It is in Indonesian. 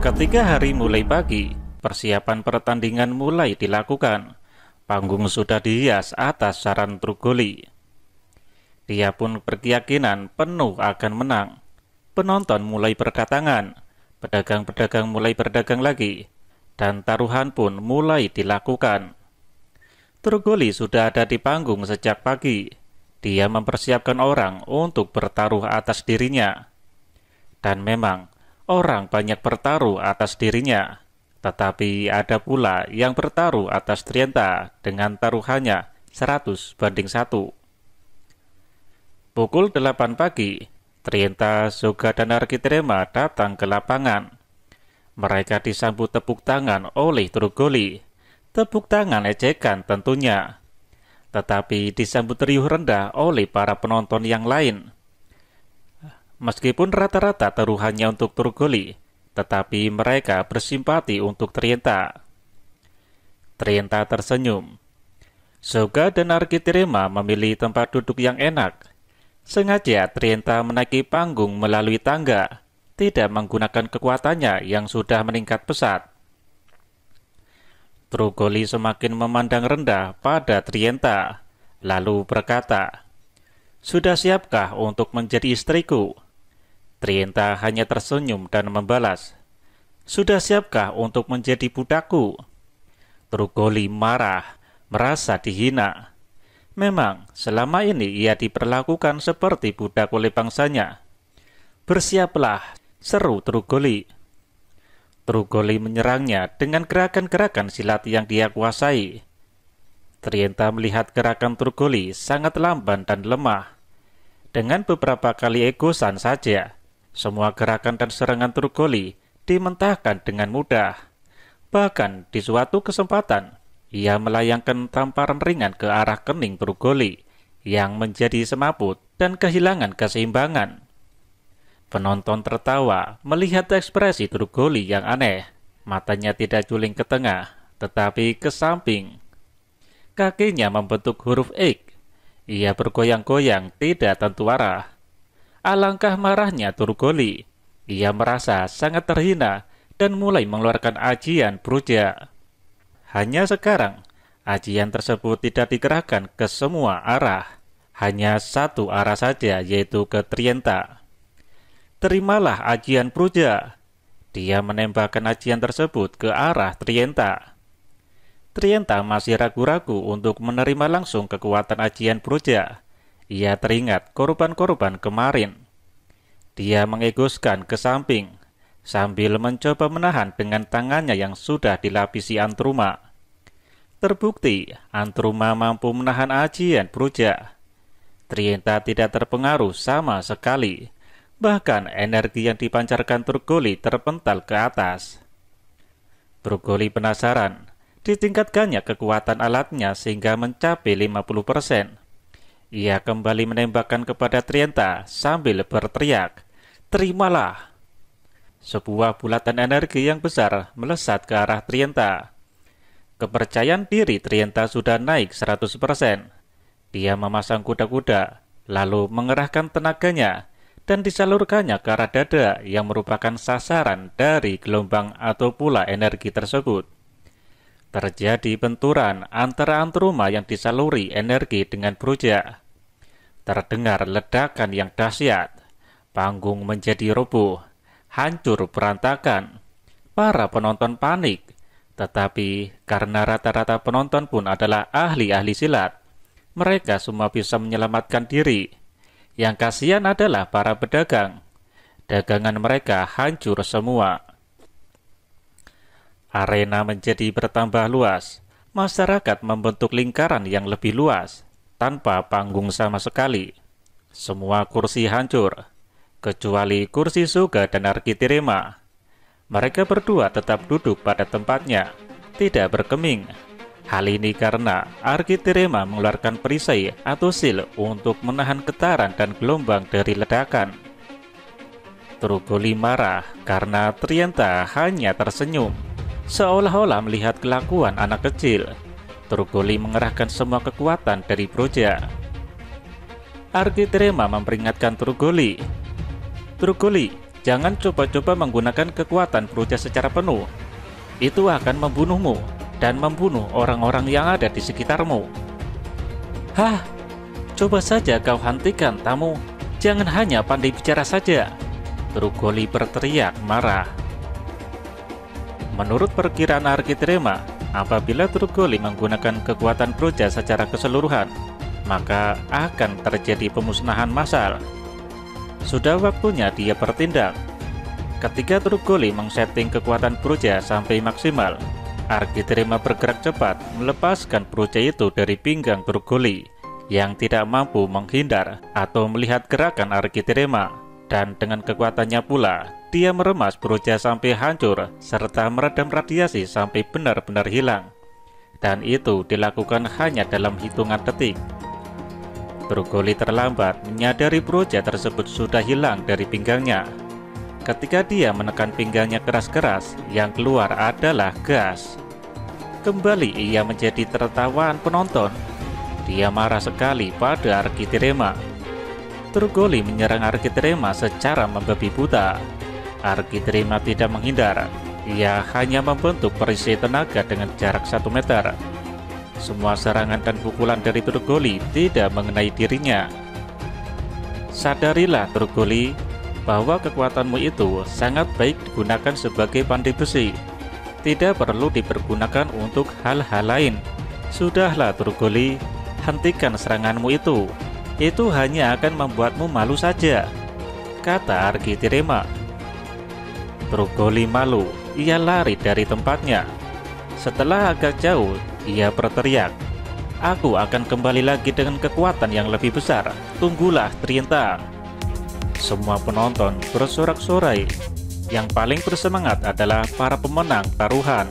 Ketika hari mulai pagi, persiapan pertandingan mulai dilakukan. Panggung sudah dihias atas saran Trugoli. Dia pun berkeyakinan penuh akan menang. Penonton mulai berdatangan, pedagang-pedagang mulai berdagang lagi, dan taruhan pun mulai dilakukan. Trugoli sudah ada di panggung sejak pagi. Dia mempersiapkan orang untuk bertaruh atas dirinya. Dan memang, orang banyak bertaruh atas dirinya. Tetapi ada pula yang bertaruh atas Trienta dengan taruhannya 100-1. Pukul 8 pagi, Trienta, Soga, dan Architrema datang ke lapangan. Mereka disambut tepuk tangan oleh Trugoli. Tepuk tangan ejekan tentunya. Tetapi disambut riuh rendah oleh para penonton yang lain. Meskipun rata-rata taruhannya untuk Trugoli, tetapi mereka bersimpati untuk Trienta. Trienta tersenyum. Soga dan Architrema memilih tempat duduk yang enak. Sengaja Trienta menaiki panggung melalui tangga, tidak menggunakan kekuatannya yang sudah meningkat pesat. Trugoli semakin memandang rendah pada Trienta, lalu berkata, "Sudah siapkah untuk menjadi istriku?" Trienta hanya tersenyum dan membalas, "Sudah siapkah untuk menjadi budakku?" Trugoli marah, merasa dihina. Memang, selama ini ia diperlakukan seperti budak oleh bangsanya. "Bersiaplah," seru Trugoli. Trugoli menyerangnya dengan gerakan-gerakan silat yang dia kuasai. Trienta melihat gerakan Trugoli sangat lamban dan lemah. Dengan beberapa kali egosan saja, semua gerakan dan serangan Trugoli dimentahkan dengan mudah. Bahkan di suatu kesempatan, ia melayangkan tamparan ringan ke arah kening Trugoli yang menjadi semaput dan kehilangan keseimbangan. Penonton tertawa melihat ekspresi Trugoli yang aneh. Matanya tidak juling ke tengah, tetapi ke samping. Kakinya membentuk huruf X. Ia bergoyang-goyang tidak tentu arah. Alangkah marahnya Trugoli. Ia merasa sangat terhina dan mulai mengeluarkan ajian Bruja. Hanya sekarang, ajian tersebut tidak dikerahkan ke semua arah. Hanya satu arah saja, yaitu ke Trienta. "Terimalah ajian Bruja." Dia menembakkan ajian tersebut ke arah Trienta. Trienta masih ragu-ragu untuk menerima langsung kekuatan ajian Bruja. Ia teringat korban-korban kemarin. Dia mengegoskan ke samping, sambil mencoba menahan dengan tangannya yang sudah dilapisi antruma. Terbukti, antruma mampu menahan ajian Bruja. Trienta tidak terpengaruh sama sekali. Bahkan energi yang dipancarkan Trugoli terpental ke atas. Trugoli penasaran, ditingkatkannya kekuatan alatnya sehingga mencapai 50%. Ia kembali menembakkan kepada Trienta sambil berteriak, "Terimalah!" Sebuah bulatan energi yang besar melesat ke arah Trienta. Kepercayaan diri Trienta sudah naik 100%. Dia memasang kuda-kuda, lalu mengerahkan tenaganya dan disalurkannya ke arah dada yang merupakan sasaran dari gelombang atau pula energi tersebut. Terjadi benturan antara antruma yang disaluri energi dengan Bruja. Terdengar ledakan yang dahsyat. Panggung menjadi roboh, hancur berantakan. Para penonton panik. Tetapi karena rata-rata penonton pun adalah ahli-ahli silat, mereka semua bisa menyelamatkan diri. Yang kasihan adalah para pedagang. Dagangan mereka hancur semua. Arena menjadi bertambah luas. Masyarakat membentuk lingkaran yang lebih luas, tanpa panggung sama sekali. Semua kursi hancur, kecuali kursi Soga dan Architrema. Mereka berdua tetap duduk pada tempatnya, tidak berkeming. Hal ini karena Architrema mengeluarkan perisai atau sil untuk menahan getaran dan gelombang dari ledakan. Trugoli marah karena Trienta hanya tersenyum, seolah-olah melihat kelakuan anak kecil. Trugoli mengerahkan semua kekuatan dari Bruja. Architrema memperingatkan Trugoli, Jangan coba-coba menggunakan kekuatan Broja secara penuh. Itu akan membunuhmu dan membunuh orang-orang yang ada di sekitarmu. Hah? Coba saja kau hentikan tamu. Jangan hanya pandai bicara saja. Trugoli berteriak marah. Menurut perkiraan Architrema, apabila Trugoli menggunakan kekuatan Broja secara keseluruhan, maka akan terjadi pemusnahan massal. Sudah waktunya dia bertindak. Ketika Trugoli mengsetting kekuatan Broja sampai maksimal, Architrema bergerak cepat melepaskan Broja itu dari pinggang Trugoli yang tidak mampu menghindar atau melihat gerakan Architrema, dan dengan kekuatannya pula dia meremas Broja sampai hancur serta meredam radiasi sampai benar-benar hilang. Dan itu dilakukan hanya dalam hitungan detik. Trugoli terlambat menyadari Broja tersebut sudah hilang dari pinggangnya. Ketika dia menekan pinggangnya keras-keras, yang keluar adalah gas. Kembali ia menjadi tertawaan penonton. Dia marah sekali pada Architrema. Trugoli menyerang Architrema secara membabi buta. Architrema tidak menghindar. Ia hanya membentuk perisai tenaga dengan jarak 1 meter. Semua serangan dan pukulan dari Trugoli tidak mengenai dirinya. Sadarilah Trugoli, bahwa kekuatanmu itu sangat baik digunakan sebagai pandai besi. Tidak perlu dipergunakan untuk hal-hal lain. Sudahlah Trugoli, hentikan seranganmu itu. Itu hanya akan membuatmu malu saja, kata Architrema. Trugoli malu, ia lari dari tempatnya. Setelah agak jauh, ia berteriak, "Aku akan kembali lagi dengan kekuatan yang lebih besar. Tunggulah, Trienta." Semua penonton bersorak-sorai. Yang paling bersemangat adalah para pemenang taruhan.